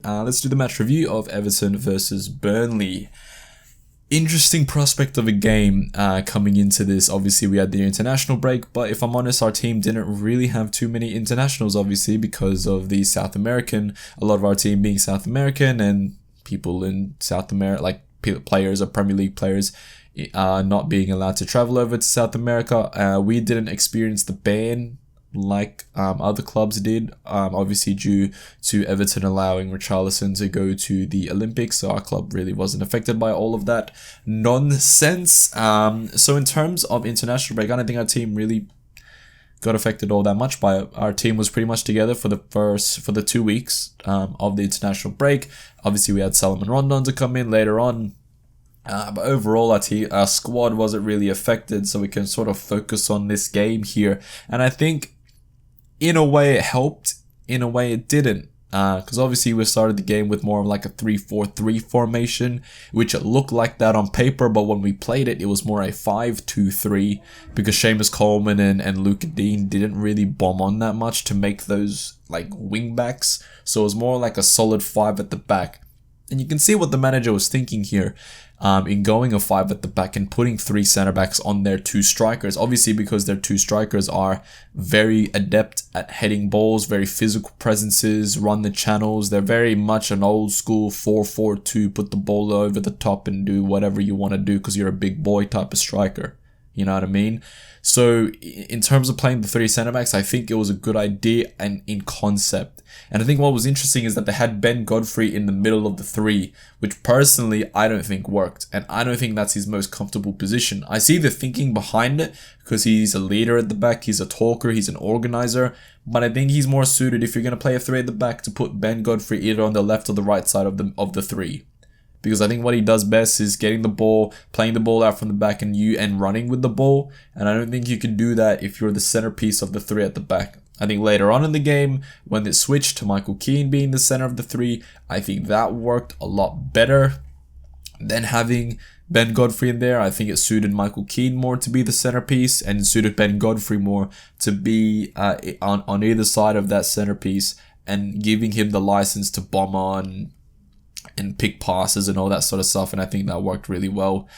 Let's do the match review of Everton versus Burnley. Interesting prospect of a game coming into this. Obviously, we had the international break, but if I'm honest, our team didn't really have too many internationals, obviously, because of the South American, a lot of our team being South American and people in South America, like players or Premier League players, not being allowed to travel over to South America. We didn't experience the ban like other clubs did, obviously due to Everton allowing Richarlison to go to the Olympics, so our club really wasn't affected by all of that nonsense. So in terms of international break, I don't think our team really got affected all that much by it. Our team was pretty much together for the 2 weeks of the international break. Obviously we had Salomon Rondon to come in later on. But overall, our squad wasn't really affected, so we can sort of focus on this game here. And I think in a way it helped, in a way it didn't. Because obviously we started the game with more of like a 3-4-3 formation, which it looked like that on paper, but when we played it, it was more a 5-2-3, because Seamus Coleman and Luca Dean didn't really bomb on that much to make those like wing backs. So it was more like a solid 5 at the back. And you can see what the manager was thinking here in going a 5 at the back and putting 3 centre backs on their 2 strikers. Obviously, because their 2 strikers are very adept at heading balls, very physical presences, run the channels. They're very much an old school 4-4-2, put the ball over the top and do whatever you want to do because you're a big boy type of striker. You know what I mean? So in terms of playing the 3 centre backs, I think it was a good idea and in concept. And I think what was interesting is that they had Ben Godfrey in the middle of the 3, which personally I don't think worked. And I don't think that's his most comfortable position. I see the thinking behind it because he's a leader at the back, he's a talker, he's an organizer. But I think he's more suited, if you're going to play a 3 at the back, to put Ben Godfrey either on the left or the right side of the 3. Because I think what he does best is getting the ball, playing the ball out from the back and running with the ball. And I don't think you can do that if you're the centerpiece of the 3 at the back. I think later on in the game, when it switched to Michael Keane being the center of the 3, I think that worked a lot better than having Ben Godfrey in there. I think it suited Michael Keane more to be the centerpiece and suited Ben Godfrey more to be on either side of that centerpiece and giving him the license to bomb on and pick passes and all that sort of stuff, and I think that worked really well.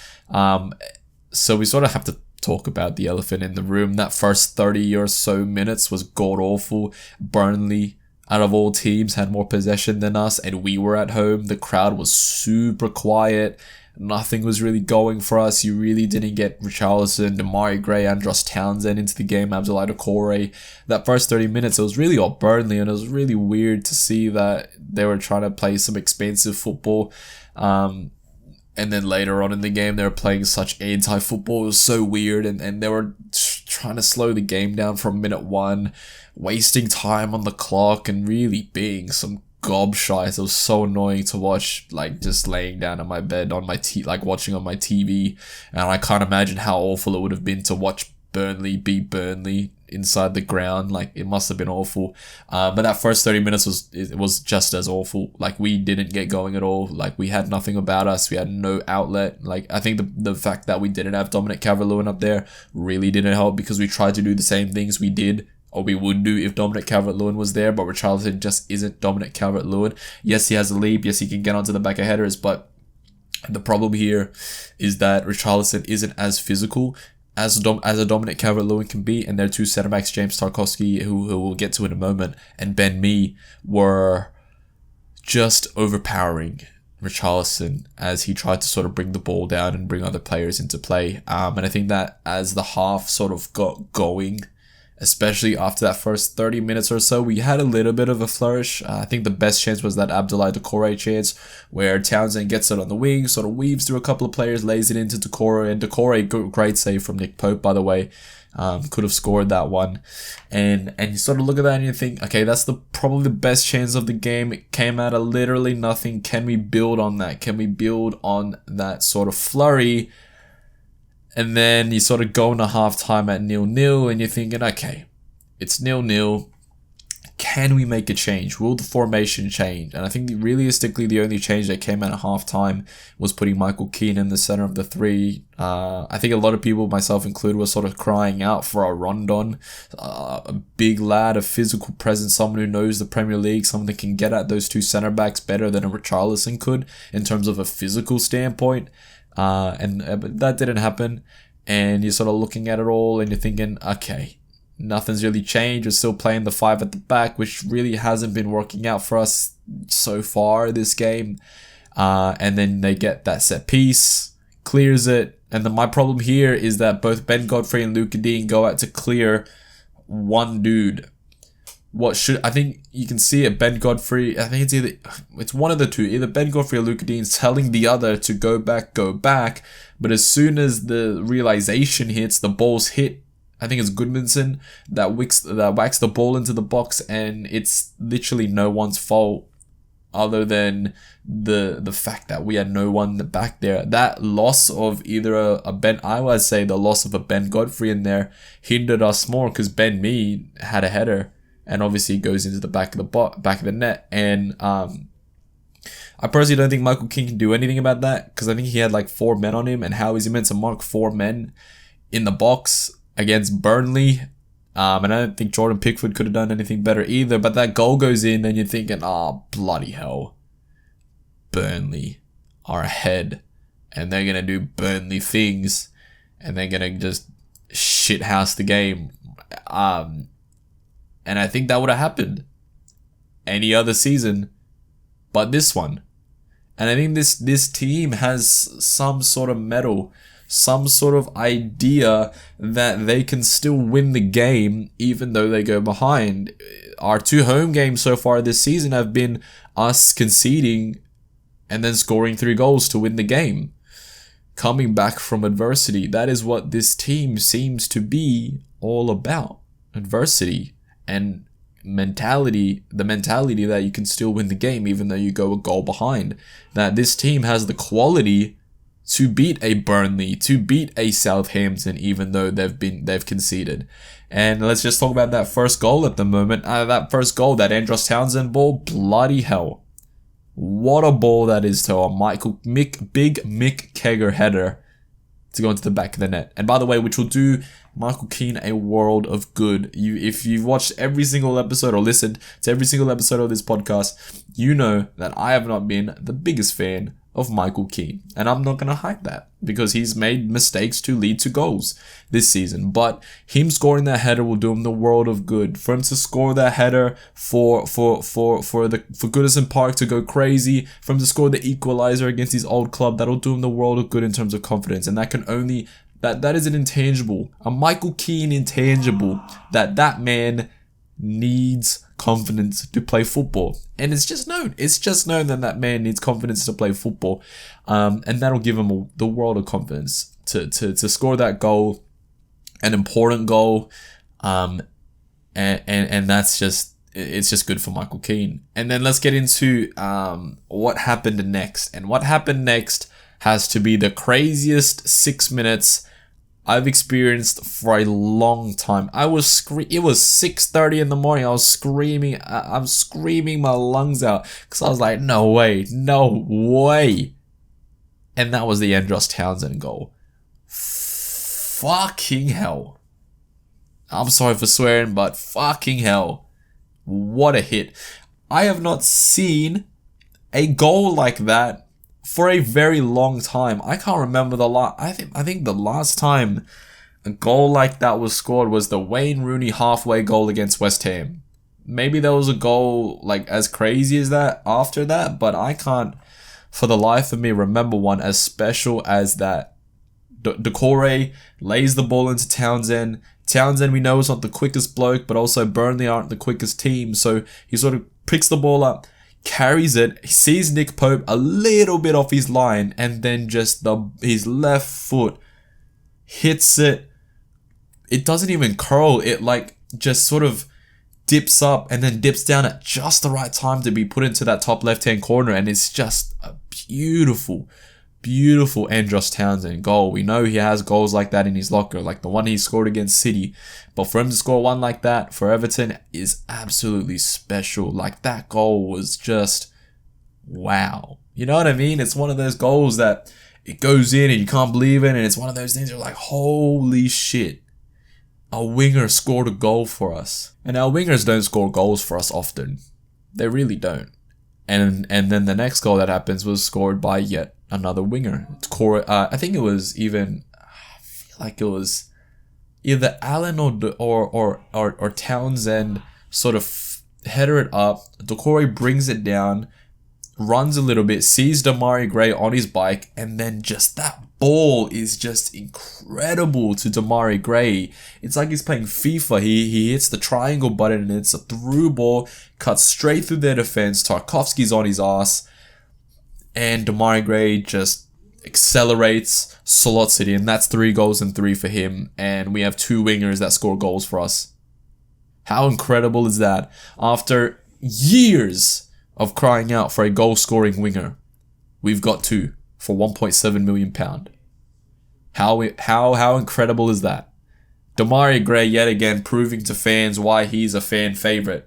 So we sort of have to talk about the elephant in the room. That first 30 or so minutes was god-awful. Burnley, out of all teams, had more possession than us, and we were at home. The crowd was super quiet. Nothing was really going for us. You really didn't get Richarlison, Demarai Gray, Andros Townsend into the game, Abdoulaye Doucouré. That first 30 minutes, it was really all Burnley, and it was really weird to see that they were trying to play some expansive football. And then later on in the game, they were playing such anti-football. It was so weird, and they were trying to slow the game down from minute 1, wasting time on the clock, and really being some gobshite. It was so annoying to watch, like just laying down on my bed on my watching on my TV, and I can't imagine how awful it would have been to watch Burnley be Burnley inside the ground. Like, it must have been awful. But that first 30 minutes was just as awful. Like, we didn't get going at all. Like, we had nothing about us. We had no outlet. Like, I think the fact that we didn't have Dominic Calvert-Lewin up there really didn't help, because we tried to do the same things we did or we would do if Dominic Calvert-Lewin was there, but Richarlison just isn't Dominic Calvert-Lewin. Yes, he has a leap. Yes, he can get onto the back of headers, but the problem here is that Richarlison isn't as physical as a Dominic Calvert-Lewin can be, and their 2 centre-backs, James Tarkowski, who we'll get to in a moment, and Ben Mee, were just overpowering Richarlison as he tried to sort of bring the ball down and bring other players into play. And I think that as the half sort of got going, especially after that first 30 minutes or so, we had a little bit of a flourish. I think the best chance was that Abdoulaye Doucouré chance, where Townsend gets it on the wing, sort of weaves through a couple of players, lays it into Doucouré, and Doucouré, great save from Nick Pope, by the way, could have scored that one. And you sort of look at that and you think, okay, that's probably the best chance of the game. It came out of literally nothing. Can we build on that? Can we build on that sort of flurry? And then you sort of go into half time at 0-0, and you're thinking, okay, it's 0-0. can we make a change? Will the formation change? And I think realistically, the only change that came out at halftime was putting Michael Keane in the center of the three. I think a lot of people, myself included, were sort of crying out for a Rondon, a big lad, a physical presence, someone who knows the Premier League, someone that can get at those two center backs better than a Richarlison could in terms of a physical standpoint. But that didn't happen. And you're sort of looking at it all and you're thinking, okay, nothing's really changed. We're still playing the 5 at the back, which really hasn't been working out for us so far this game. And then they get that set piece, clears it. And then my problem here is that both Ben Godfrey and Luka Dean go out to clear one dude. I think you can see it, Ben Godfrey, I think it's one of the two, either Ben Godfrey or Luka Dean's telling the other to go back. But as soon as the realization hits, the ball's hit, I think it's Goodison that whacks the ball into the box, and it's literally no one's fault other than the fact that we had no one back there. That loss of either I would say the loss of a Ben Godfrey in there hindered us more because Ben Mee had a header and obviously goes into the back of the net. And I personally don't think Michael Keane can do anything about that because I think he had like 4 men on him, and how is he meant to mark 4 men in the box against Burnley? And I don't think Jordan Pickford could have done anything better either. But that goal goes in and you're thinking, bloody hell. Burnley are ahead. And they're going to do Burnley things. And they're going to just shithouse the game. And I think that would have happened any other season but this one. And I think this team has some sort of mettle, some sort of idea that they can still win the game even though they go behind. Our 2 home games so far this season have been us conceding and then scoring 3 goals to win the game. Coming back from adversity. That is what this team seems to be all about. Adversity and mentality, the mentality that you can still win the game even though you go a goal behind. That this team has the quality to beat a Burnley, to beat a Southampton, even though they've conceded. And let's just talk about that first goal at the moment. That first goal, that Andros Townsend ball, bloody hell. What a ball that is to a big Mick Kegger header to go into the back of the net. And by the way, which will do Michael Keane a world of good. If you've watched every single episode or listened to every single episode of this podcast, you know that I have not been the biggest fan of Michael Keane. And I'm not going to hide that because he's made mistakes to lead to goals this season. But him scoring that header will do him the world of good. For him to score that header for Goodison Park to go crazy, for him to score the equalizer against his old club, that'll do him the world of good in terms of confidence. And that can only... That is an intangible, a Michael Keane intangible, that man needs confidence to play football. And it's just known that man needs confidence to play football. And that'll give him the world of confidence to score that goal, an important goal. And that's just, it's just good for Michael Keane. And then let's get into what happened next. And what happened next has to be the craziest 6 minutes I've experienced for a long time. It was 6:30 in the morning. I was screaming. I'm screaming my lungs out because I was like, no way. And that was the Andros Townsend goal. Fucking hell. I'm sorry for swearing, but fucking hell. What a hit. I have not seen a goal like that for a very long time. I can't remember I think the last time a goal like that was scored was the Wayne Rooney halfway goal against West Ham. Maybe there was a goal like as crazy as that after that, but I can't for the life of me remember one as special as that. Decore lays the ball into Townsend. Townsend, we know, is not the quickest bloke, but also Burnley aren't the quickest team, so he sort of picks the ball up, carries it, he sees Nick Pope a little bit off his line, and then just his left foot hits it. It doesn't even curl, it like just sort of dips up and then dips down at just the right time to be put into that top left hand corner, and it's just a beautiful beautiful Andros Townsend goal. We know he has goals like that in his locker, like the one he scored against City. But for him to score one like that for Everton is absolutely special. Like, that goal was just wow. You know what I mean? It's one of those goals that it goes in and you can't believe it. And it's one of those things you're like, holy shit. A winger scored a goal for us. And our wingers don't score goals for us often. They really don't. And then the next goal that happens was scored by yet another winger. I think it was even, I feel like it was either Allen or Townsend sort of header it up. Decore brings it down, runs a little bit, sees Demarai Gray on his bike, and then just that ball is just incredible to Demarai Gray. It's like he's playing FIFA. He hits the triangle button and it's a through ball, cuts straight through their defense. Tarkovsky's on his ass, and Demarai Gray just accelerates, slots it in. That's 3 goals and 3 for him, and we have 2 wingers that score goals for us. How incredible is that? After years of crying out for a goal-scoring winger, we've got 2 for £1.7 million. How incredible is that? Demarai Gray yet again proving to fans why he's a fan favourite.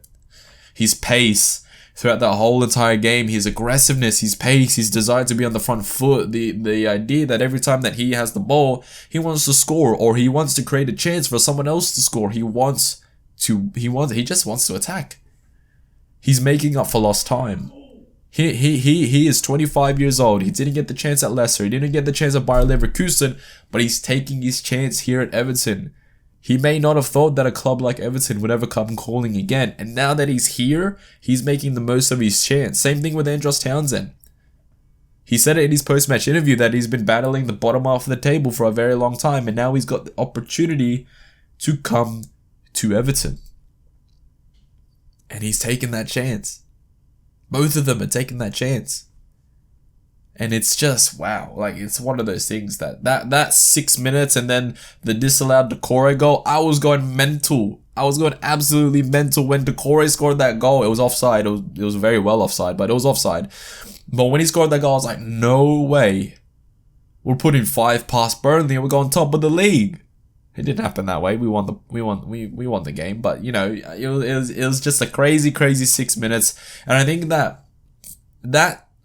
His pace throughout that whole entire game, his aggressiveness, his pace, his desire to be on the front foot, the idea that every time that he has the ball, he wants to score, or he wants to create a chance for someone else to score. He just wants to attack. He's making up for lost time. He is 25 years old. He didn't get the chance at Leicester. He didn't get the chance at Bayer Leverkusen, but he's taking his chance here at Everton. He may not have thought that a club like Everton would ever come calling again, and now that he's here, he's making the most of his chance. Same thing with Andros Townsend. He said it in his post-match interview that he's been battling the bottom half of the table for a very long time, and now he's got the opportunity to come to Everton. And he's taken that chance. Both of them are taking that chance. And it's just, wow. Like, it's one of those things that 6 minutes and then the disallowed Decore goal, I was going mental. I was going absolutely mental when Decore scored that goal. It was offside. It was very well offside, but it was offside. But when he scored that goal, I was like, no way. We're putting 5 past Burnley and we're going top of the league. It didn't happen that way. We won the game, but you know, it was just a crazy 6 minutes. And I think that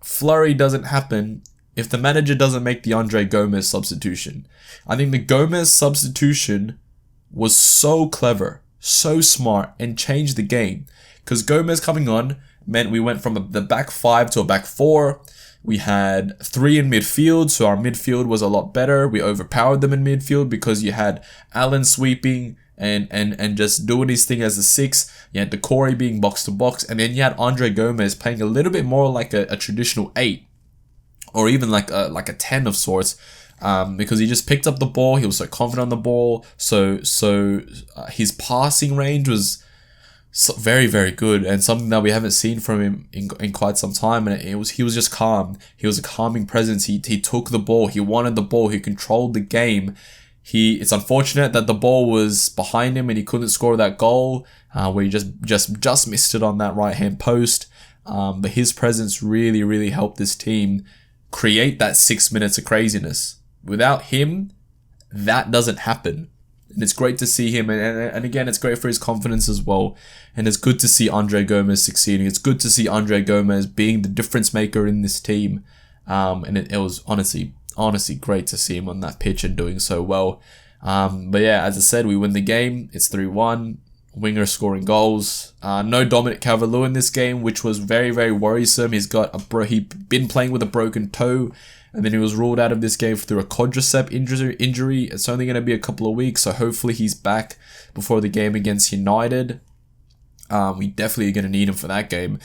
flurry doesn't happen if the manager doesn't make the Andre Gomez substitution. I think the Gomez substitution was so clever, so smart, and changed the game. Because Gomez coming on meant we went from the back 5 to a back 4. We had 3 in midfield, so our midfield was a lot better. We overpowered them in midfield because you had Allen sweeping and just doing his thing as a 6. You had Decore being box to box, and then you had Andre Gomez playing a little bit more like a traditional 8, or even like a 10 of sorts, because he just picked up the ball. He was so confident on the ball, so his passing range was very, very good, and something that we haven't seen from him in quite some time. And he was just calm. He was a calming presence. He took the ball. He wanted the ball. He controlled the game. It's unfortunate that the ball was behind him and he couldn't score that goal, where he just missed it on that right hand post. But his presence really, really helped this team create that 6 minutes of craziness. Without him, that doesn't happen. And it's great to see him, and again, it's great for his confidence as well. And it's good to see Andre Gomez succeeding. It's good to see Andre Gomez being the difference maker in this team. And it was honestly great to see him on that pitch and doing so well. But yeah, as I said, we win the game. It's 3-1. Winger scoring goals. No Dominic Calvert-Lewin in this game, which was very, very worrisome. He'd been playing with a broken toe, and then he was ruled out of this game through a quadricep injury. It's only going to be a couple of weeks, so hopefully he's back before the game against United. We definitely are going to need him for that game.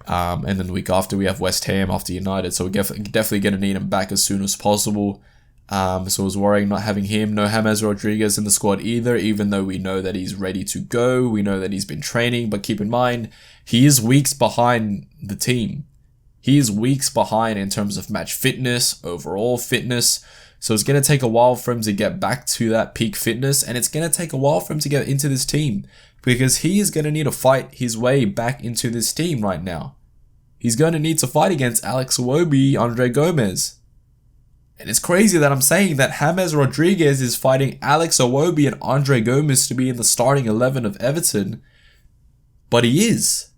And then the week after we have West Ham after United, so we're definitely going to need him back as soon as possible. So I was worrying not having him. No James Rodriguez in the squad either, even though we know that he's ready to go. We know that he's been training, but keep in mind, he is weeks behind the team. He is weeks behind in terms of match fitness, overall fitness. So it's going to take a while for him to get back to that peak fitness, and it's going to take a while for him to get into this team, because he is going to need to fight his way back into this team right now. He's going to need to fight against Alex Iwobi, Andre Gomez. And it's crazy that I'm saying that James Rodriguez is fighting Alex Iwobi and Andre Gomes to be in the starting 11 of Everton. But he is.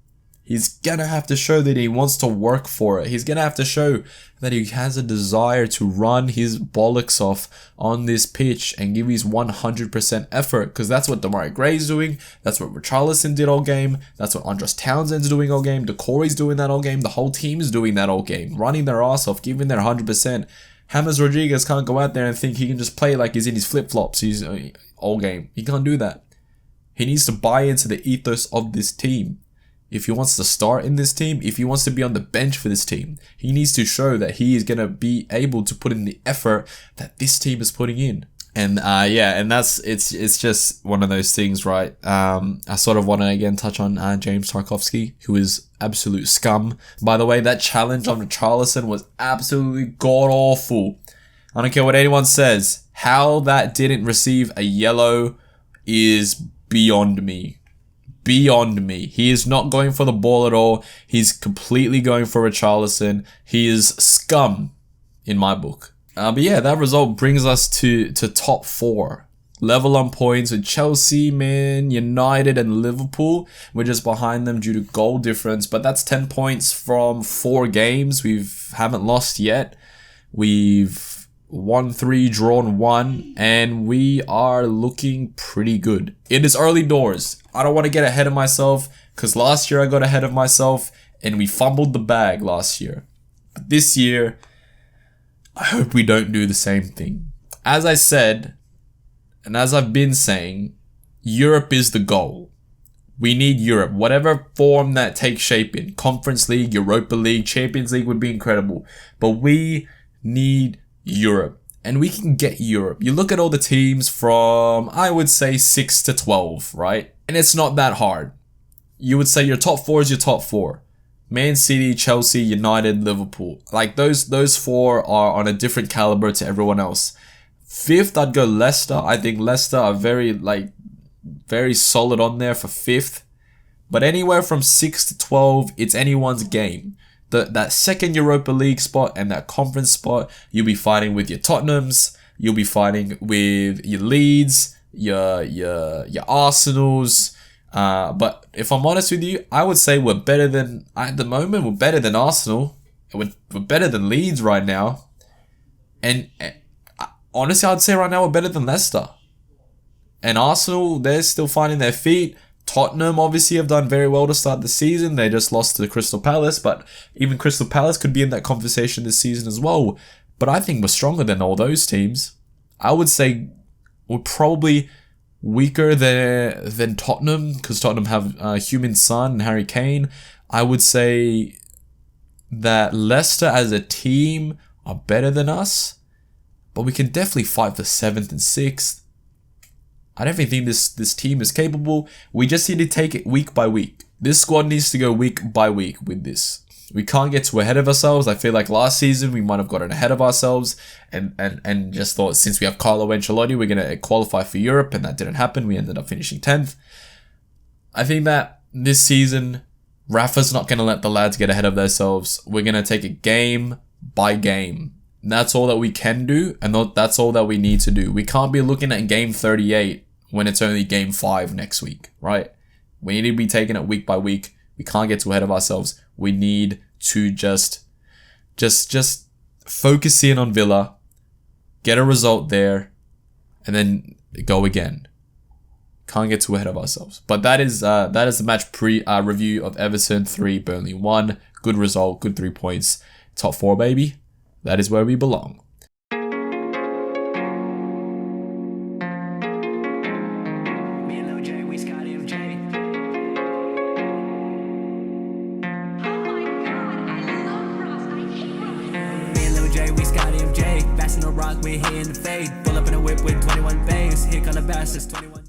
He's going to have to show that he wants to work for it. He's going to have to show that he has a desire to run his bollocks off on this pitch and give his 100% effort, because that's what Demarai Gray's doing. That's what Richarlison did all game. That's what Andros Townsend's doing all game. Decore's doing that all game. The whole team is doing that all game. Running their ass off, giving their 100%. James Rodriguez can't go out there and think he can just play like he's in his flip-flops all game. He can't do that. He needs to buy into the ethos of this team. If he wants to start in this team, if he wants to be on the bench for this team, he needs to show that he is going to be able to put in the effort that this team is putting in. And and it's just one of those things, right? I sort of want to again touch on James Tarkowski, who is absolute scum. By the way, that challenge on Richarlison was absolutely god-awful. I don't care what anyone says. How that didn't receive a yellow is beyond me. Beyond me. He is not going for the ball at all. He's completely going for Richarlison. He is scum in my book. But yeah, that result brings us to top 4. Level on points with Chelsea, Man United and Liverpool. We're just behind them due to goal difference, but that's 10 points from 4 games. We haven't lost yet. We've won 3, drawn 1, and we are looking pretty good. It is early doors. I don't want to get ahead of myself, because last year I got ahead of myself and we fumbled the bag last year. But this year, I hope we don't do the same thing. As I said, and as I've been saying, Europe is the goal. We need Europe, whatever form that takes shape in. Conference League, Europa League, Champions League would be incredible. But we need Europe, and we can get Europe. You look at all the teams from, I would say, 6 to 12, right? And it's not that hard. You would say your top 4 is your top 4. Man City, Chelsea, United, Liverpool. Like those 4 are on a different caliber to everyone else. 5th, I'd go Leicester. I think Leicester are very solid on there for 5th. But anywhere from 6 to 12, it's anyone's game. That second Europa League spot and that conference spot, you'll be fighting with your Tottenhams, you'll be fighting with your Leeds, your Arsenals. But if I'm honest with you, I would say we're better than, at the moment, we're better than Arsenal. We're better than Leeds right now. And honestly, I'd say right now we're better than Leicester. And Arsenal, they're still finding their feet. Tottenham obviously have done very well to start the season. They just lost to the Crystal Palace, but even Crystal Palace could be in that conversation this season as well. But I think we're stronger than all those teams. I would say we're probably weaker than Tottenham, because Tottenham have Heung-min Son and Harry Kane. I would say that Leicester as a team are better than us, but we can definitely fight for 7th and 6th. I definitely think this team is capable. We just need to take it week by week. This squad needs to go week by week with this. We can't get too ahead of ourselves. I feel like last season we might have gotten ahead of ourselves and just thought, since we have Carlo Ancelotti, we're going to qualify for Europe, and that didn't happen. We ended up finishing 10th. I think that this season, Rafa's not going to let the lads get ahead of themselves. We're going to take it game by game. And that's all that we can do, and that's all that we need to do. We can't be looking at game 38 when it's only game 5 next week, right? We need to be taking it week by week. We can't get too ahead of ourselves. We need to just focus in on Villa, get a result there, and then go again. Can't get too ahead of ourselves. But that is the match review of Everton 3, Burnley 1. Good result, good 3 points. Top 4, baby. That is where we belong. Rock, we're here in the fade. Pull up in a whip with 21 bays. Here come the bastards, 21.